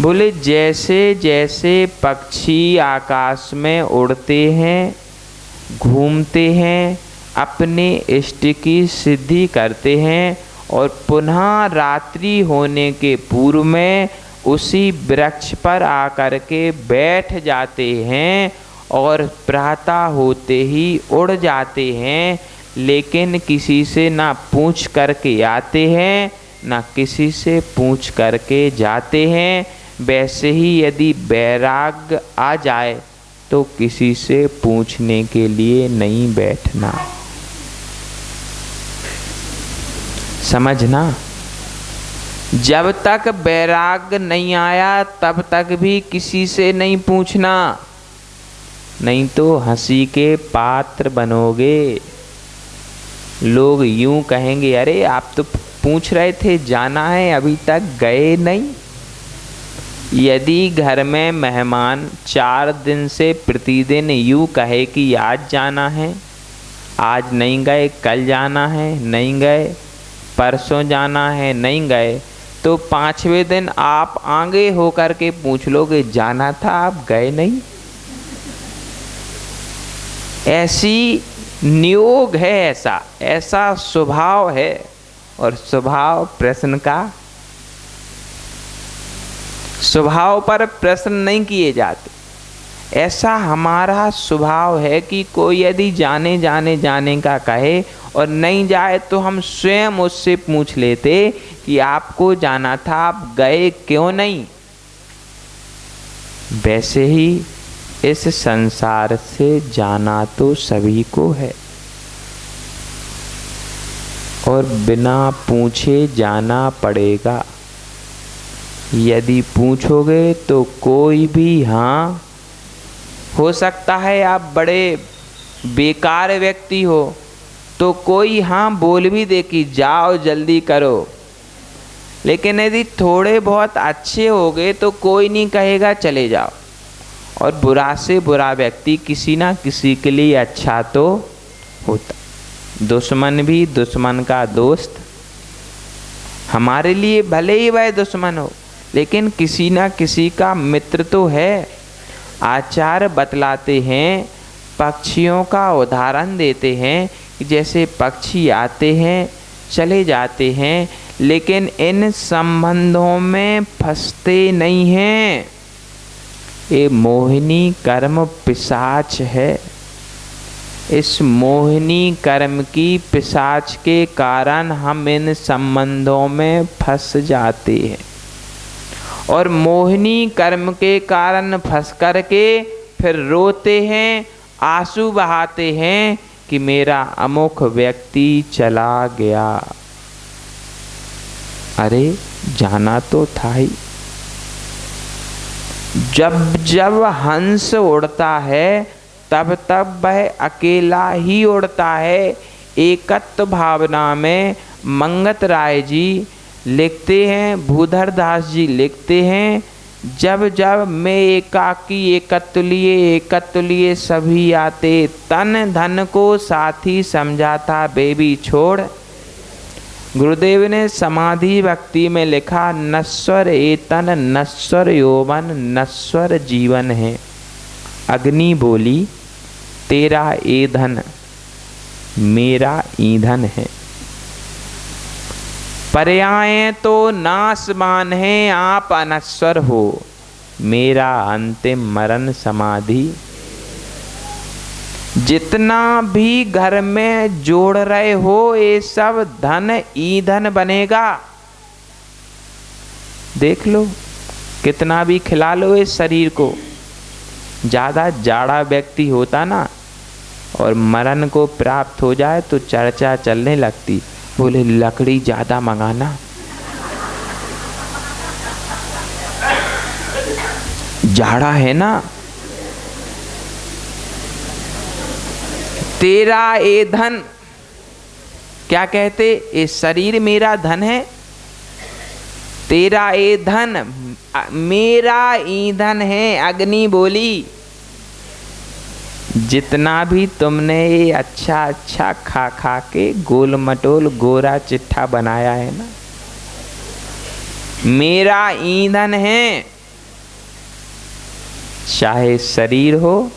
B: बोले जैसे जैसे पक्षी आकाश में उड़ते हैं, घूमते हैं, अपने इष्ट की सिद्धि करते हैं और पुनः रात्रि होने के पूर्व में उसी वृक्ष पर आकर के बैठ जाते हैं और प्रातः होते ही उड़ जाते हैं, लेकिन किसी से ना पूछ करके आते हैं, ना किसी से पूछ करके जाते हैं। वैसे ही यदि वैराग्य आ जाए तो किसी से पूछने के लिए नहीं बैठना। समझना। जब तक वैराग्य नहीं आया तब तक भी किसी से नहीं पूछना, नहीं तो हंसी के पात्र बनोगे। लोग यूं कहेंगे, अरे आप तो पूछ रहे थे जाना है, अभी तक गए नहीं। यदि घर में मेहमान 4 दिन से प्रतिदिन यूं कहे कि आज जाना है, आज नहीं गए, कल जाना है, नहीं गए, परसों जाना है, नहीं गए, तो 5वें दिन आप आगे होकर के पूछ लोगे जाना था, आप गए नहीं। ऐसी नियोग है, ऐसा स्वभाव है। और स्वभाव प्रश्न का, स्वभाव पर प्रश्न नहीं किए जाते। ऐसा हमारा स्वभाव है कि कोई यदि जाने का कहे और नहीं जाए तो हम स्वयं उससे पूछ लेते कि आपको जाना था, आप गए क्यों नहीं। वैसे ही इस संसार से जाना तो सभी को है और बिना पूछे जाना पड़ेगा। यदि पूछोगे तो कोई भी हाँ, हो सकता है आप बड़े बेकार व्यक्ति हो तो कोई हाँ बोल भी दे कि जाओ जल्दी करो, लेकिन यदि थोड़े बहुत अच्छे होगे तो कोई नहीं कहेगा चले जाओ। और बुरा से बुरा व्यक्ति किसी ना किसी के लिए अच्छा तो होता। दुश्मन भी दुश्मन का दोस्त, हमारे लिए भले ही वह दुश्मन हो लेकिन किसी ना किसी का मित्र तो है। आचार्य बतलाते हैं, पक्षियों का उदाहरण देते हैं कि जैसे पक्षी आते हैं चले जाते हैं लेकिन इन संबंधों में फंसते नहीं हैं। ये मोहिनी कर्म पिशाच है। इस मोहिनी कर्म की पिशाच के कारण हम इन संबंधों में फंस जाते हैं और मोहिनी कर्म के कारण फंस कर के फिर रोते हैं, आंसू बहाते हैं कि मेरा अमुक व्यक्ति चला गया। अरे जाना तो था ही। जब जब हंस उड़ता है तब तब वह अकेला ही उड़ता है। एकत्व भावना में मंगत राय जी लिखते हैं, भूधर दास जी लिखते हैं, जब जब मैं एकाकी एकत्व लिए सभी आते, तन धन को साथी समझाता बेबी छोड़। गुरुदेव ने समाधि भक्ति में लिखा, नश्वर एतन नश्वर यौवन नश्वर जीवन है। अग्नि बोली तेरा ईंधन मेरा ईंधन है, पर्याय तो नासमान है, आप अनश्वर हो, मेरा अंतिम मरण समाधि। जितना भी घर में जोड़ रहे हो ये सब धन ईंधन बनेगा। देख लो कितना भी खिला लो इस शरीर को, ज़्यादा जाड़ा व्यक्ति होता ना और मरण को प्राप्त हो जाए तो चर्चा चलने लगती, बोले लकड़ी ज़्यादा मंगाना, जाड़ा है ना। तेरा ये धन, क्या कहते, ये शरीर मेरा धन है, तेरा ये धन मेरा ईंधन है। अग्नि बोली जितना भी तुमने ये अच्छा अच्छा खा खा के गोल मटोल गोरा चिट्ठा बनाया है ना, मेरा ईंधन है। चाहे शरीर हो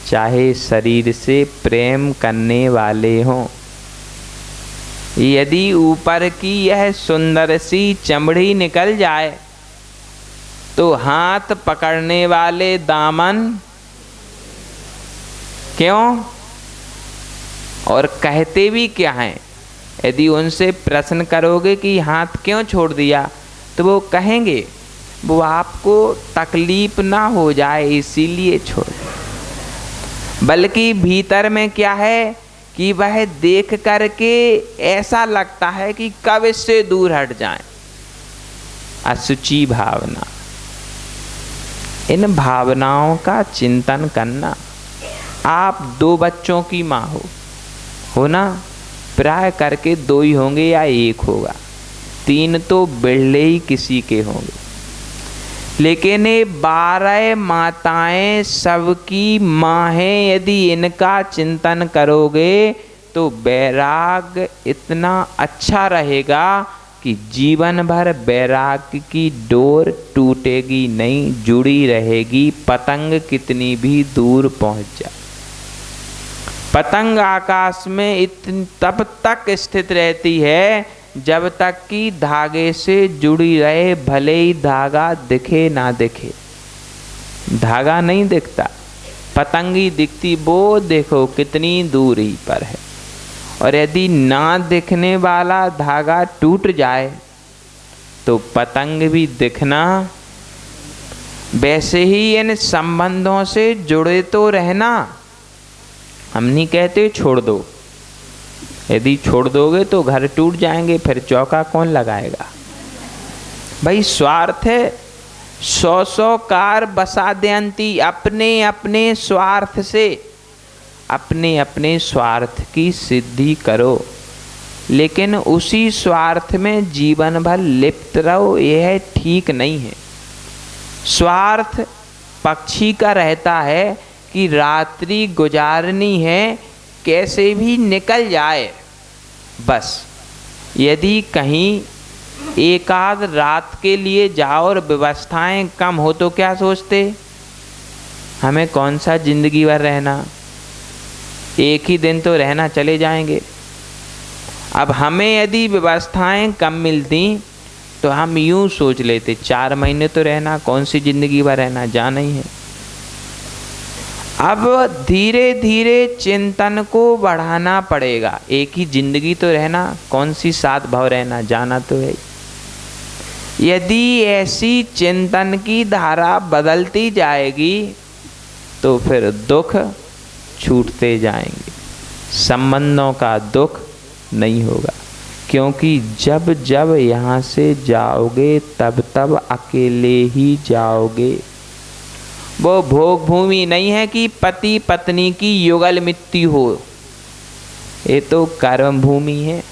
B: चाहे शरीर से प्रेम करने वाले हों, यदि ऊपर की यह सुंदर सी चमड़ी निकल जाए तो हाथ पकड़ने वाले दामन क्यों, और कहते भी क्या हैं। यदि उनसे प्रश्न करोगे कि हाथ क्यों छोड़ दिया तो वो कहेंगे वो आपको तकलीफ ना हो जाए इसीलिए छोड़, बल्कि भीतर में क्या है कि वह देख करके ऐसा लगता है कि कब इससे दूर हट जाएं। असुचि भावना, इन भावनाओं का चिंतन करना। आप 2 बच्चों की माँ हो ना, प्राय करके 2 ही होंगे या 1 होगा, 3 तो बिरले ही किसी के होंगे, लेकिन ये 12 माताएं सबकी माँ हैं। यदि इनका चिंतन करोगे तो वैराग इतना अच्छा रहेगा कि जीवन भर वैराग की डोर टूटेगी नहीं, जुड़ी रहेगी। पतंग कितनी भी दूर पहुंच जाए, पतंग आकाश में तब तक स्थित रहती है जब तक कि धागे से जुड़ी रहे, भले ही धागा दिखे ना दिखे। धागा नहीं दिखता, पतंगी दिखती, वो देखो कितनी दूरी पर है। और यदि ना दिखने वाला धागा टूट जाए तो पतंग भी दिखना। वैसे ही इन संबंधों से जुड़े तो रहना। हम नहीं कहते छोड़ दो, यदि छोड़ दोगे तो घर टूट जाएंगे, फिर चौका कौन लगाएगा। भाई स्वार्थ है, 100 कार बसा देंती, अपने अपने स्वार्थ से अपने अपने स्वार्थ की सिद्धि करो, लेकिन उसी स्वार्थ में जीवन भर लिप्त रहो, यह ठीक नहीं है। स्वार्थ पक्षी का रहता है कि रात्रि गुजारनी है, कैसे भी निकल जाए बस। यदि कहीं एक आध रात के लिए जाओ और व्यवस्थाएं कम हो तो क्या सोचते, हमें कौन सा जिंदगी भर रहना, एक ही दिन तो रहना, चले जाएंगे। अब हमें यदि व्यवस्थाएं कम मिलती तो हम यूं सोच लेते 4 महीने तो रहना, कौन सी जिंदगी भर रहना, जाना ही है। अब धीरे धीरे चिंतन को बढ़ाना पड़ेगा, एक ही जिंदगी तो रहना, कौन सी 7 भाव रहना, जाना तो है। यदि ऐसी चिंतन की धारा बदलती जाएगी तो फिर दुख छूटते जाएंगे, संबंधों का दुख नहीं होगा। क्योंकि जब जब यहाँ से जाओगे तब तब अकेले ही जाओगे। वो भोग भूमि नहीं है कि पति पत्नी की युगल मृत्यु हो, ये तो कर्म भूमि है।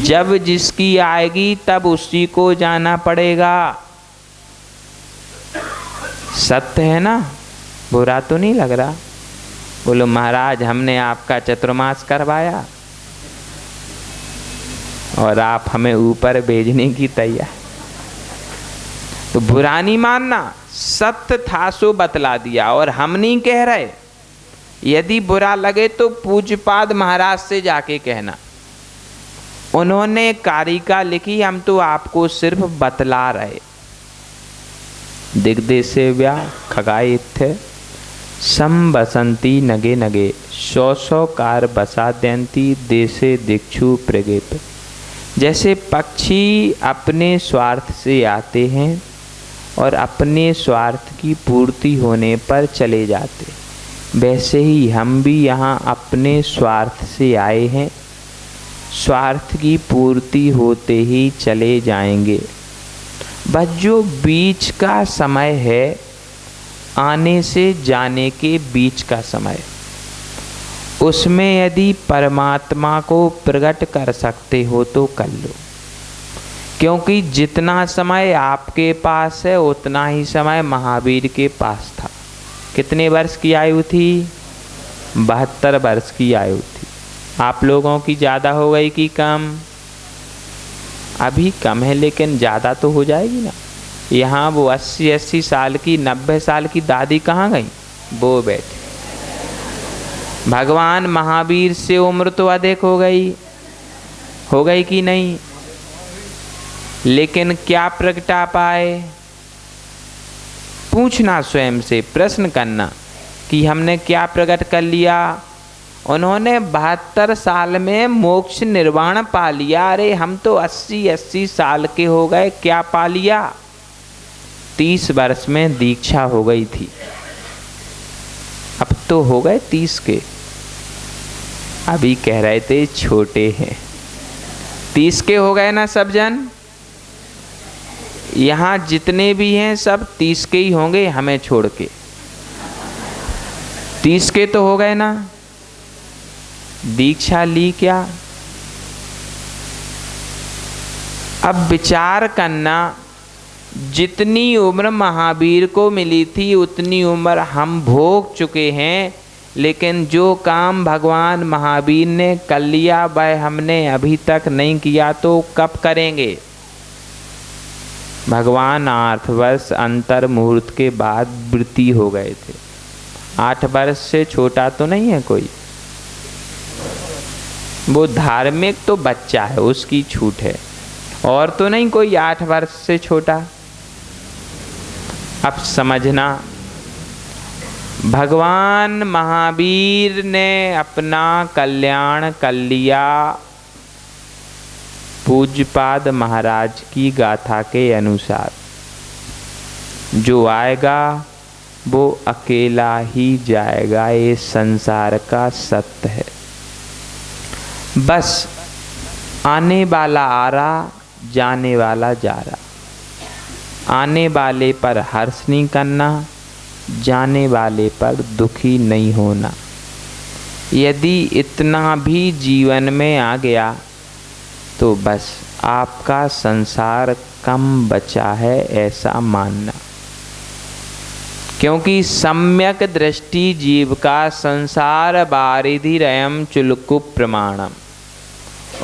B: जब जिसकी आएगी तब उसी को जाना पड़ेगा। सत्य है ना, बुरा तो नहीं लग रहा। बोलो महाराज हमने आपका चतुर्मास करवाया और आप हमें ऊपर भेजने की तैयार, तो बुरा नहीं मानना, सत्य था सो बतला दिया। और हम नहीं कह रहे, यदि बुरा लगे तो पूज्यपाद महाराज से जाके कहना, उन्होंने कारिका लिखी, हम तो आपको सिर्फ बतला रहे। दिग्देशे व्या खगायित्य सम बसंती नगे नगे 100 कार बसा देंती देशे दिक्षु प्रगेप। जैसे पक्षी अपने स्वार्थ से आते हैं और अपने स्वार्थ की पूर्ति होने पर चले जाते, वैसे ही हम भी यहाँ अपने स्वार्थ से आए हैं, स्वार्थ की पूर्ति होते ही चले जाएंगे। बस जो बीच का समय है, आने से जाने के बीच का समय, उसमें यदि परमात्मा को प्रकट कर सकते हो तो कर लो। क्योंकि जितना समय आपके पास है उतना ही समय महावीर के पास था। कितने वर्ष की आयु थी? 72 वर्ष की आयु थी। आप लोगों की ज़्यादा हो गई कि कम? अभी कम है लेकिन ज़्यादा तो हो जाएगी ना। यहाँ वो 80 साल की 90 साल की दादी कहाँ गई? वो बैठे। भगवान महावीर से उम्र तो अधिक हो गई कि नहीं? लेकिन क्या प्रगटा पाए? पूछना, स्वयं से प्रश्न करना कि हमने क्या प्रकट कर लिया। उन्होंने 72 साल में मोक्ष निर्वाण पा लिया। अरे हम तो 80 साल के हो गए, क्या पा लिया? 30 वर्ष में दीक्षा हो गई थी, अब तो हो गए 30 के। अभी कह रहे थे छोटे हैं। 30 के हो गए ना सब जन? यहाँ जितने भी हैं सब 30 के ही होंगे हमें छोड़ के। 30 के तो हो गए ना? दीक्षा ली क्या? अब विचार करना, जितनी उम्र महावीर को मिली थी उतनी उम्र हम भोग चुके हैं, लेकिन जो काम भगवान महावीर ने कर लिया वह हमने अभी तक नहीं किया, तो कब करेंगे? भगवान 8 वर्ष अंतर मुहूर्त के बाद वृत्ति हो गए थे। 8 वर्ष से छोटा तो नहीं है कोई। वो धार्मिक तो बच्चा है, उसकी छूट है, और तो नहीं कोई 8 वर्ष से छोटा। अब समझना, भगवान महावीर ने अपना कल्याण कर लिया पूज्यपाद महाराज की गाथा के अनुसार। जो आएगा वो अकेला ही जाएगा, ये संसार का सत्य है। बस आने वाला आ रहा, जाने वाला जा रहा। आने वाले पर हर्ष नहीं करना, जाने वाले पर दुखी नहीं होना। यदि इतना भी जीवन में आ गया तो बस आपका संसार कम बचा है, ऐसा मानना। क्योंकि सम्यक दृष्टि जीव का संसार बारिधिरयम् चुल्कु प्रमाणम।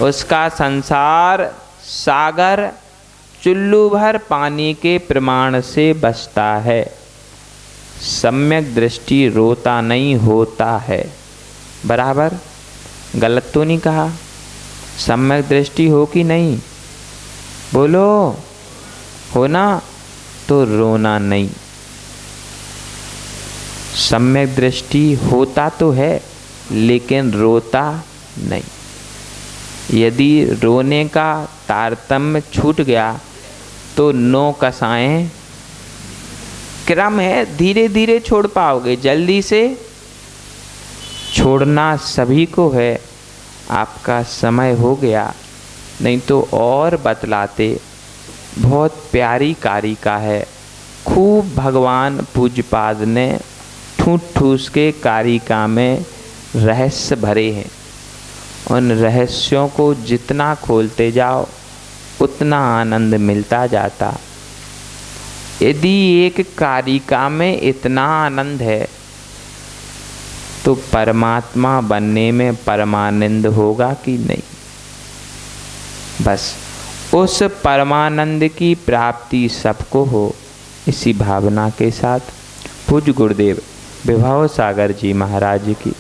B: उसका संसार सागर चुल्लू भर पानी के प्रमाण से बसता है। सम्यक दृष्टि रोता नहीं, होता है। बराबर, गलत तो नहीं कहा? सम्यक दृष्टि हो कि नहीं? बोलो, हो ना? तो रोना नहीं। सम्यक दृष्टि होता तो है लेकिन रोता नहीं। यदि रोने का तारतम्य छूट गया तो 9 कसाएं क्रम है, धीरे धीरे छोड़ पाओगे। जल्दी से छोड़ना सभी को है। आपका समय हो गया, नहीं तो और बतलाते। बहुत प्यारी कारिका है, खूब भगवान पूज्यपाद ने ठूस ठूस के कारिका में रहस्य भरे हैं। उन रहस्यों को जितना खोलते जाओ उतना आनंद मिलता जाता। यदि एक कारिका में इतना आनंद है तो परमात्मा बनने में परमानंद होगा कि नहीं? बस उस परमानंद की प्राप्ति सबको हो, इसी भावना के साथ पूज्य गुरुदेव विभव सागर जी महाराज की